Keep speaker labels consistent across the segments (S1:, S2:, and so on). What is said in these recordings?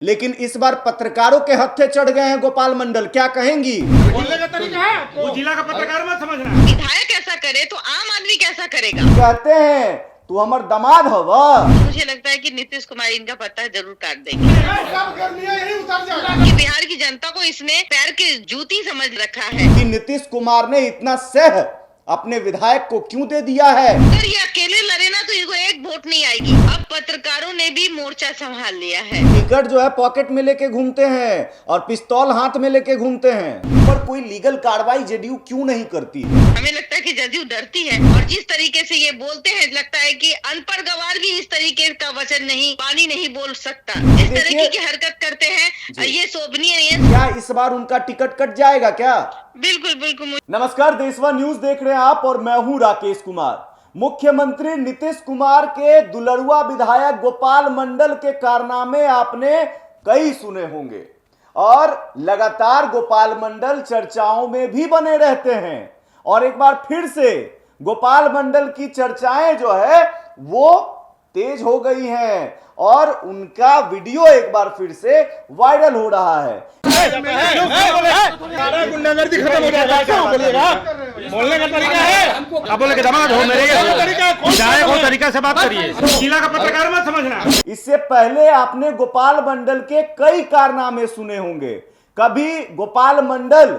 S1: लेकिन इस बार पत्रकारों के हत्थे चढ़ गए हैं गोपाल मंडल, क्या कहेंगी?
S2: बोलने का तरीका है आपको।
S3: वो जिला का पत्रकार मत समझना।
S4: विधायक ऐसा करे तो आम आदमी कैसा करेगा?
S1: कहते हैं तू हमर दामाद हवा।
S4: मुझे लगता है कि नीतीश कुमार इनका पत्ता जरूर काट देंगे।
S2: सब कर लिया, यही उतर जाएगा।
S4: कि बिहार की जनता को इसने पैर की जूती समझ रखा है।
S1: कि नीतीश कुमार ने इतना सह अपने विधायक को क्यों दे दिया है?
S4: अगर ये अकेले लड़े ना तो इनको एक वोट नहीं आएगी। अब पत्रकारों ने भी मोर्चा संभाल लिया है।
S1: टिकट जो है पॉकेट में लेके घूमते हैं और पिस्तौल हाथ में लेके घूमते हैं, पर कोई लीगल कार्रवाई जेडीयू क्यों नहीं करती है?
S4: हमें लगता है कि जदयू डरती है और जिस तरीके से ये बोलते हैं लगता है कि अनपढ़ गवार भी इस तरीके का वचन नहीं, वाणी नहीं बोल सकता। इस तरीके की हरकत करते हैं, ये शोभनीय नहीं है।
S1: क्या इस बार उनका टिकट कट जाएगा क्या?
S4: बिल्कुल बिल्कुल।
S1: नमस्कार, देशवा न्यूज देख रहे हैं आप और मैं हूं राकेश कुमार। मुख्यमंत्री नीतीश कुमार के दुलड़ुआ विधायक गोपाल मंडल के कारनामे आपने कई सुने होंगे और लगातार गोपाल मंडल चर्चाओं में भी बने रहते हैं। और एक बार फिर से गोपाल मंडल की चर्चाएं जो है वो तेज हो गई हैं और उनका वीडियो एक बार फिर से वायरल हो रहा है।
S2: गुंडागर्दी खत्म हो जाएगा। क्या बोलिएगा? बोलने का तरीका है।
S3: अब बोले कि दामाद हो मेरे, विधायक हो तरीका से बात करिए। जिला का पत्रकार मत समझना।
S1: इससे पहले आपने गोपाल मंडल के कई कारनामे सुने होंगे। कभी गोपाल मंडल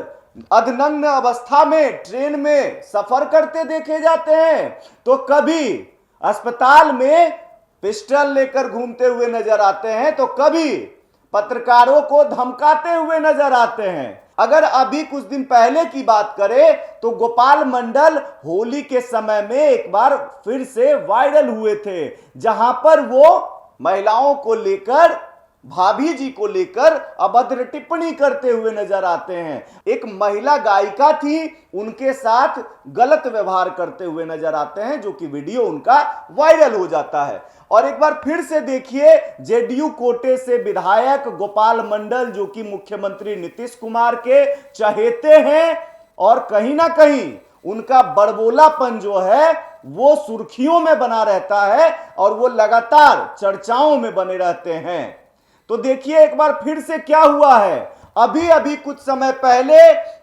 S1: अधनग्न अवस्था में ट्रेन में सफर करते देखे जाते हैं, तो कभी अस्पताल में पिस्टल लेकर घूमते हुए नजर आते हैं, तो कभी पत्रकारों को धमकाते हुए नजर आते हैं। अगर अभी कुछ दिन पहले की बात करें तो गोपाल मंडल होली के समय में एक बार फिर से वायरल हुए थे, जहां पर वो महिलाओं को लेकर, भाभी जी को लेकर अभद्र टिप्पणी करते हुए नजर आते हैं। एक महिला गायिका थी, उनके साथ गलत व्यवहार करते हुए नजर आते हैं, जो कि वीडियो उनका वायरल हो जाता है। और एक बार फिर से देखिए, जेडीयू कोटे से विधायक गोपाल मंडल, जो कि मुख्यमंत्री नीतीश कुमार के चहेते हैं और कहीं ना कहीं उनका बड़बोलापन जो है वो सुर्खियों में बना रहता है और वो लगातार चर्चाओं में बने रहते हैं। तो देखिए एक बार फिर से क्या हुआ है। अभी अभी कुछ समय पहले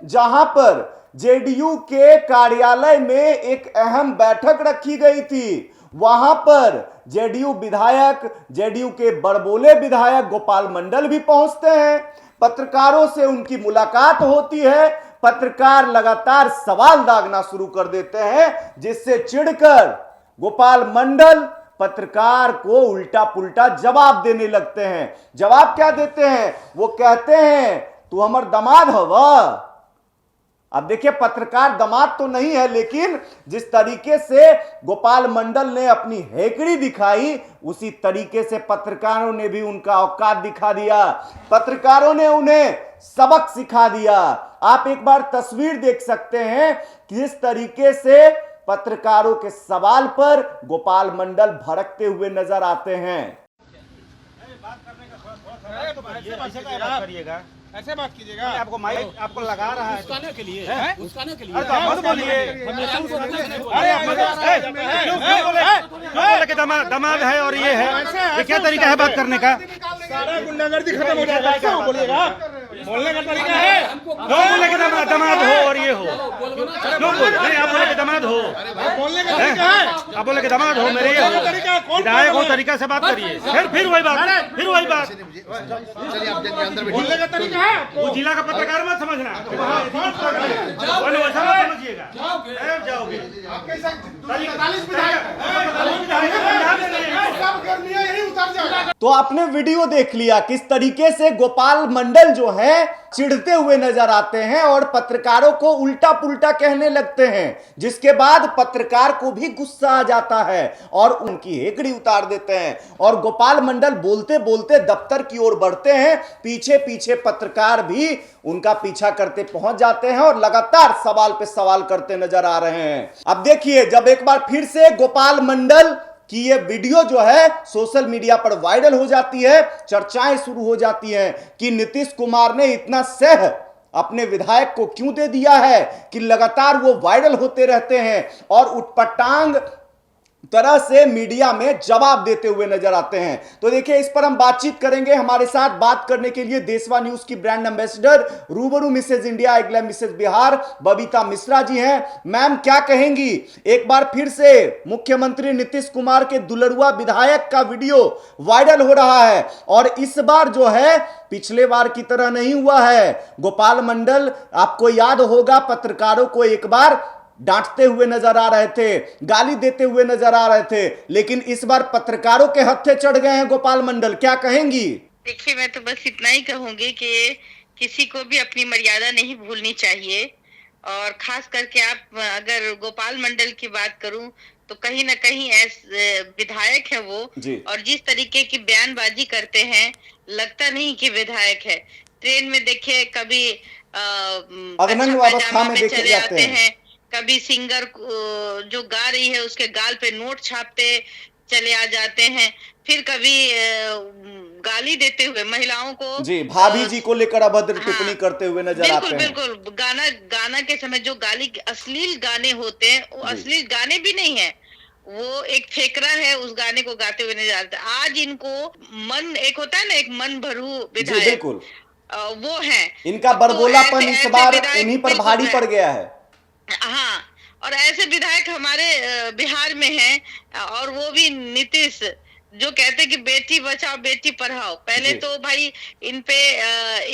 S1: जहां पर जेडीयू के कार्यालय में एक अहम बैठक रखी गई थी, वहां पर जेडीयू विधायक, जेडीयू के बड़बोले विधायक गोपाल मंडल भी पहुंचते हैं। पत्रकारों से उनकी मुलाकात होती है। पत्रकार लगातार सवाल दागना शुरू कर देते हैं, जिससे चिढ़कर गोपाल मंडल पत्रकार को उल्टा पुल्टा जवाब देने लगते हैं। जवाब क्या देते हैं? वो कहते हैं तू हमर दामाद हवा। अब देखिए, पत्रकार दामाद तो नहीं है, लेकिन जिस तरीके से गोपाल मंडल ने अपनी हेकड़ी दिखाई, उसी तरीके से पत्रकारों ने भी उनका औकात दिखा दिया। पत्रकारों ने उन्हें सबक सिखा दिया। आप एक बार तस्वीर देख सकते हैं कि किस तरीके से पत्रकारों के सवाल पर गोपाल मंडल भड़कते हुए नजर आते हैं।
S2: ऐसे बात कीजिएगा।
S3: आपको माइक आपको लगा रहा है
S2: उस्काने के लिए, उस्काने के लिए।
S3: अरे तो मत बोलिए। अरे आप बोले कि दामाद है और ये है, ये क्या तरीका है बात करने का?
S2: सारा गुंडागर्दी खत्म हो जाएगा। क्या बोलिएगा? बोलने का तरीका है।
S3: लोग बोले कि दामाद हो और ये हो, लोग बोले नहीं, आप बोले कि दामाद हो,
S2: बोलने का तरीका है।
S3: आप बोले कि दामाद हो मेरे, ये हो विधायक हो तरीका से बात करिए। फिर वही बात, फिर वही बात।
S2: बोलने का तरीका है आपको।
S3: वो जिला का पत्रकार मत समझना, वैसा मत समझिएगा। जाओगे
S2: सब कर लिया, यही उतर जाएगा।
S1: तो आपने वीडियो देख लिया किस तरीके से गोपाल मंडल जो है चिढ़ते हुए नजर आते हैं और पत्रकारों को उल्टा पुल्टा कहने लगते हैं, जिसके बाद पत्रकार को भी गुस्सा आ जाता है और उनकी हेकड़ी उतार देते हैं। और गोपाल मंडल बोलते बोलते दफ्तर की ओर बढ़ते हैं। पीछे पीछे पत्रकार भी उनका पीछा करते पहुंच जाते हैं और लगातार सवाल पे सवाल करते नजर आ रहे हैं। अब देखिए, जब एक बार फिर से गोपाल मंडल कि ये वीडियो जो है सोशल मीडिया पर वायरल हो जाती है, चर्चाएं शुरू हो जाती हैं कि नीतीश कुमार ने इतना सह अपने विधायक को क्यों दे दिया है कि लगातार वो वायरल होते रहते हैं और उटपटांग तरह से मीडिया में जवाब देते हुए नजर आते हैं। तो देखिए, इस पर हम बातचीत करेंगे। हमारे साथ बात करने के लिए देशवा न्यूज की ब्रांड एम्बेसडर, रूबरू मिसेज इंडिया, अगला मिसेज बिहार, बबीता मिश्रा जी हैं। मैम, क्या कहेंगी? एक बार फिर से मुख्यमंत्री नीतीश कुमार के दुलरुआ विधायक का वीडियो वायरल हो रहा है और इस बार जो है पिछले बार की तरह नहीं हुआ है। गोपाल मंडल, आपको याद होगा, पत्रकारों को एक बार डांटते हुए नजर आ रहे थे, गाली देते हुए नजर आ रहे थे, लेकिन इस बार पत्रकारों के हत्थे चढ़ गए हैं गोपाल मंडल। क्या कहेंगी?
S4: देखिए, मैं तो बस इतना ही कहूंगी कि किसी को भी अपनी मर्यादा नहीं भूलनी चाहिए। और खास करके आप अगर गोपाल मंडल की बात करूं तो कहीं ना कहीं ऐसे विधायक है वो, और जिस तरीके की बयानबाजी करते हैं लगता नहीं कि विधायक है। ट्रेन में देखिए, कभी
S1: अधनंग अवस्था में देखे जाते हैं,
S4: कभी सिंगर जो गा रही है उसके गाल पे नोट छापते चले आ जाते हैं, फिर कभी गाली देते हुए महिलाओं को,
S1: जी, भाभी जी को लेकर अभद्र टिप्पणी करते हुए नजर आते हैं।
S4: बिल्कुल, गाना के समय जो गाली अश्लील गाने होते हैं, वो अश्लील गाने भी नहीं है, वो एक फेकरा है, उस गाने को गाते हुए नजर आते हैं। आज इनको मन, एक होता है ना, एक मन भरू विधायक,
S1: बिल्कुल
S4: वो है।
S1: इनका बरबोलापन इस बार उन्हीं पर भारी पड़ गया है।
S4: हाँ, और ऐसे विधायक हमारे बिहार में हैं, और वो भी नीतीश, जो कहते कि बेटी बचाओ बेटी पढ़ाओ। पहले तो भाई इन पे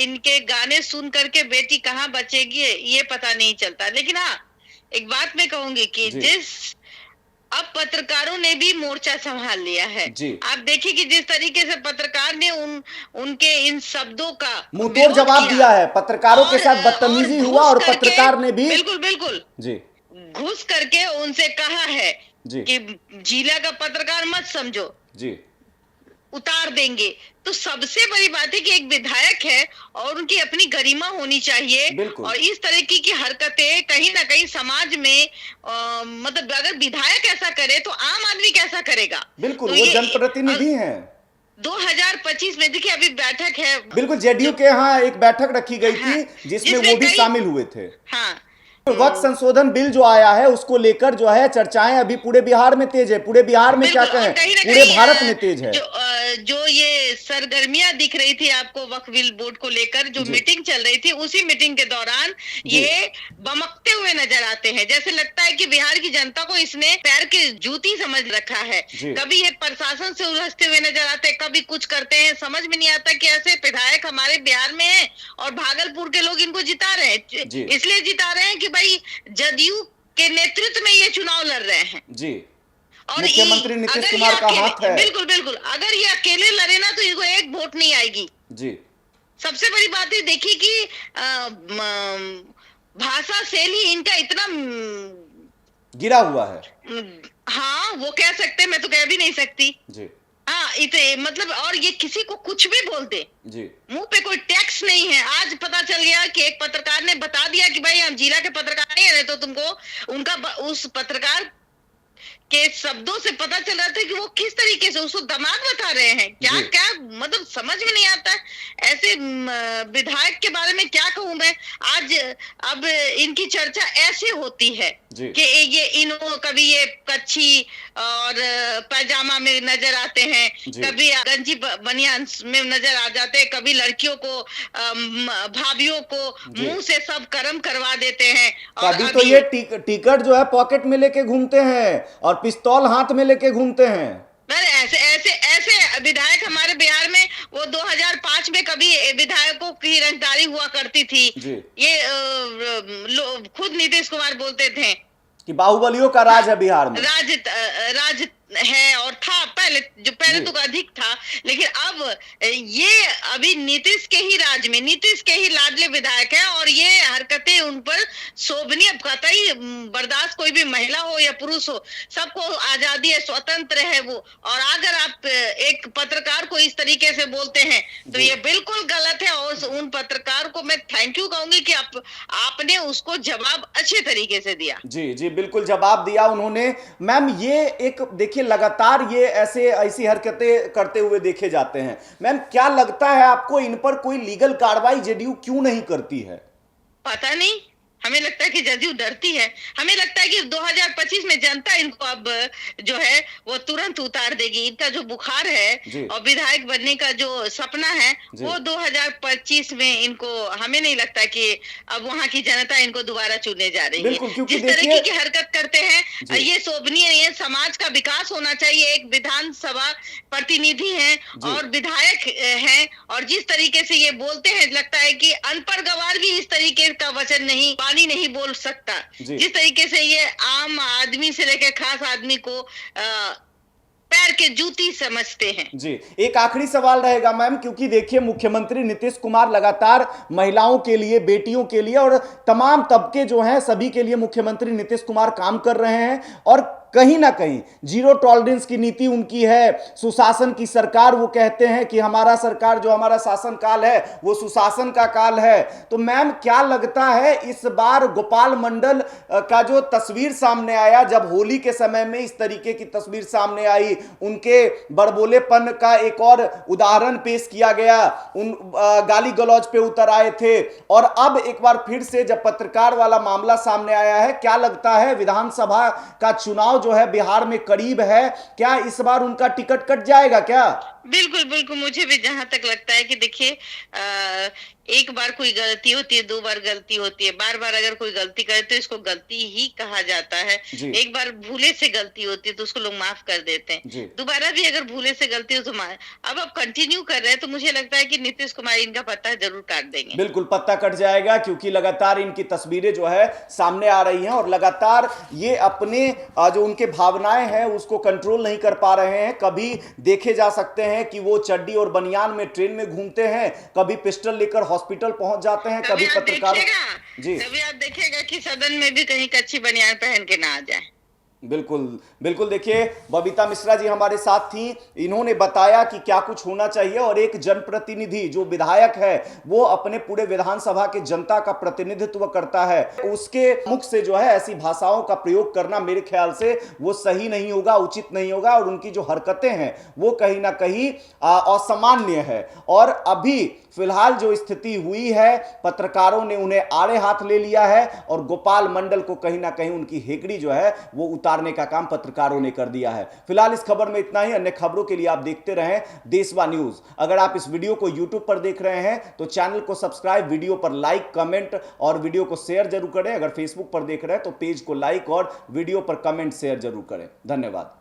S4: इनके गाने सुन करके बेटी कहाँ बचेगी ये पता नहीं चलता। लेकिन हाँ, एक बात मैं कहूंगी कि अब पत्रकारों ने भी मोर्चा संभाल लिया है। आप देखिए कि जिस तरीके से पत्रकार ने उनके इन शब्दों का
S1: मुंहतोड़ जवाब दिया है, पत्रकारों के साथ बदतमीजी हुआ और पत्रकार ने भी
S4: बिल्कुल जी घुस करके उनसे कहा है कि जिला का पत्रकार मत समझो जी, उतार देंगे। तो सबसे बड़ी बात है कि एक विधायक है और उनकी अपनी गरिमा होनी चाहिए, और इस तरीके की हरकतें कहीं ना कहीं समाज में मतलब अगर विधायक ऐसा करे तो आम आदमी कैसा करेगा?
S1: बिल्कुल, वो जनप्रतिनिधि हैं।
S4: 2025 में देखिए अभी बैठक है,
S1: बिल्कुल, जेडीयू के यहाँ एक बैठक रखी गई थी जिसमें वो भी शामिल हुए थे। हाँ, वक्त संशोधन बिल जो आया है उसको लेकर जो है चर्चाएं अभी पूरे बिहार में तेज है। पूरे बिहार में क्या कहें, पूरे भारत में तेज है।
S4: जो ये सरगर्मियां दिख रही थी आपको वक्फ बिल बोर्ड को लेकर, जो मीटिंग चल रही थी, उसी मीटिंग के दौरान ये बमकते हुए नजर आते हैं। जैसे लगता है कि बिहार की जनता को इसने पैर की जूती समझ रखा है। कभी ये प्रशासन से उलझते हुए नजर आते हैं, कभी कुछ करते हैं, समझ में नहीं आता कि ऐसे विधायक हमारे बिहार में है और भागलपुर के लोग इनको जिता रहे हैं। इसलिए जिता रहे हैं कि भाई जदयू के नेतृत्व में ये चुनाव लड़ रहे हैं जी, और मुख्यमंत्री नीतीश कुमार का हाथ है। बिल्कुल, अगर ये अकेले लड़े ना तो इनको एक वोट नहीं आएगी जी। सबसे बड़ी बात है, देखिए कि भाषा शैली इनका इतना
S1: गिरा हुआ है।
S4: हाँ, वो कह सकते हैं, मैं तो कह भी नहीं सकती जी। हाँ, इतने मतलब, और ये किसी को कुछ भी बोल दे जी, मुंह पे कोई टैक्स नहीं है। आज पता चल गया कि एक पत्रकार ने बता दिया कि भाई हम जिला के पत्रकार नहीं है, तो तुमको उनका उस पत्रकार के शब्दों से पता चल रहा था कि वो किस तरीके से उसको दामाद बता रहे हैं। क्या मतलब समझ में नहीं आता ऐसे विधायक के बारे में क्या कहूं मैं। आज अब इनकी चर्चा ऐसे होती है कि ये कभी ये कच्छी और पैजामा में नजर आते हैं, कभी गंजी बनियान में नजर आ जाते हैं, कभी लड़कियों को भाभियों को मुंह से सब कर्म करवा देते हैं।
S1: कभी तो ये टिकट जो है पॉकेट में लेके घूमते हैं और पिस्तौल हाथ में लेके घूमते हैं।
S4: ऐसे विधायक हमारे बिहार में वो 2005 में कभी विधायकों की रंगदारी हुआ करती थी। ये खुद नीतीश कुमार बोलते थे
S1: कि बाहुबलियों का राज है बिहार में।
S4: राज है और था पहले तो अधिक था, लेकिन अब ये अभी नीतीश के ही राज में, नीतीश के ही लाडले विधायक है, और ये हरकतें उन पर शोभनीय, कतई बर्दाश्त, कोई भी महिला हो या पुरुष हो, सबको आजादी है, स्वतंत्र है वो। और अगर आप एक पत्रकार को इस तरीके से बोलते हैं तो ये बिल्कुल गलत है, और उन पत्रकार को मैं थैंक यू कहूंगी कि आपने उसको जवाब अच्छे तरीके से दिया।
S1: जी, बिल्कुल जवाब दिया उन्होंने। मैम, ये एक देखिए लगातार ये ऐसी हरकतें करते हुए देखे जाते हैं। मैम, क्या लगता है आपको इन पर कोई लीगल कार्रवाई जेडीयू क्यों नहीं करती है?
S4: पता नहीं, हमें लगता है कि जदयू डरती है। हमें लगता है कि 2025 में जनता इनको अब जो है वो तुरंत उतार देगी। इनका जो बुखार है और विधायक बनने का जो सपना है वो 2025 में इनको, हमें नहीं लगता कि अब वहां की जनता इनको दोबारा चुनने जा रही है। जिस तरीके की हरकत करते हैं ये शोभनीय नहीं है। समाज का विकास होना चाहिए। एक विधानसभा प्रतिनिधि हैं और विधायक हैं, और जिस तरीके से ये बोलते हैं लगता है कि अनपढ़ गवार भी इस तरीके का वचन नहीं बोल सकता। जिस तरीके से ये आम आदमी से लेकर खास आदमी को पैर के जूती समझते हैं।
S1: जी, एक आखिरी सवाल रहेगा मैम, क्योंकि देखिए मुख्यमंत्री नीतीश कुमार लगातार महिलाओं के लिए, बेटियों के लिए और तमाम तबके जो हैं सभी के लिए मुख्यमंत्री नीतीश कुमार काम कर रहे हैं, और कहीं ना कहीं जीरो टॉलरेंस की नीति उनकी है, सुशासन की सरकार। वो कहते हैं कि हमारा सरकार जो हमारा शासन काल है वो सुशासन का काल है। तो मैम क्या लगता है इस बार गोपाल मंडल का जो तस्वीर सामने आया, जब होली के समय में इस तरीके की तस्वीर सामने आई, उनके बड़बोलेपन का एक और उदाहरण पेश किया गया, उन गाली गलौज पे उतर आए थे, और अब एक बार फिर से जब पत्रकार वाला मामला सामने आया है, क्या लगता है विधानसभा का चुनाव जो है बिहार में करीब है, क्या इस बार उनका टिकट कट जाएगा क्या?
S4: बिल्कुल बिल्कुल, मुझे भी जहां तक लगता है कि देखिए एक बार कोई गलती होती है, दो बार गलती होती है, बार बार अगर कोई गलती करे तो इसको गलती ही कहा जाता है। एक बार भूले से गलती होती है तो उसको लोग माफ कर देते हैं, दोबारा भी अगर भूले से गलती हो तो अब कंटिन्यू कर रहे हैं तो मुझे लगता है कि नीतीश कुमार इनका पत्ता जरूर काट देंगे।
S1: बिल्कुल पत्ता कट जाएगा, क्योंकि लगातार इनकी तस्वीरें जो है सामने आ रही हैं और लगातार ये अपने जो उनके भावनाएं हैं उसको कंट्रोल नहीं कर पा रहे हैं। कभी देखे जा सकते हैं कि वो चड्डी और बनियान में ट्रेन में घूमते हैं, कभी पिस्टल लेकर हॉस्पिटल पहुंच जाते हैं, कभी पत्रकार
S4: कभी आप देखिएगा कि सदन में भी कहीं कच्ची बनियान पहन के ना आ जाए।
S1: बिल्कुल बिल्कुल, देखिए बबीता मिश्रा जी हमारे साथ थी, इन्होंने बताया कि क्या कुछ होना चाहिए, और एक जनप्रतिनिधि जो विधायक है वो अपने पूरे विधानसभा के जनता का प्रतिनिधित्व करता है, उसके मुख से जो है ऐसी भाषाओं का प्रयोग करना मेरे ख्याल से वो सही नहीं होगा, उचित नहीं होगा, और उनकी जो हरकतें हैं वो कहीं ना कहीं असामान्य है। और अभी फिलहाल जो स्थिति हुई है, पत्रकारों ने उन्हें आड़े हाथ ले लिया है, और गोपाल मंडल को कहीं ना कहीं उनकी हेकड़ी जो है वो उतारने का काम पत्रकारों ने कर दिया है। फिलहाल इस खबर में इतना ही। अन्य खबरों के लिए आप देखते रहें देशवा न्यूज। अगर आप इस वीडियो को यूट्यूब पर देख रहे हैं तो चैनल को सब्सक्राइब, वीडियो पर लाइक, कमेंट और वीडियो को शेयर जरूर करें। अगर फेसबुक पर देख रहे हैं तो पेज को लाइक और वीडियो पर कमेंट शेयर जरूर करें। धन्यवाद।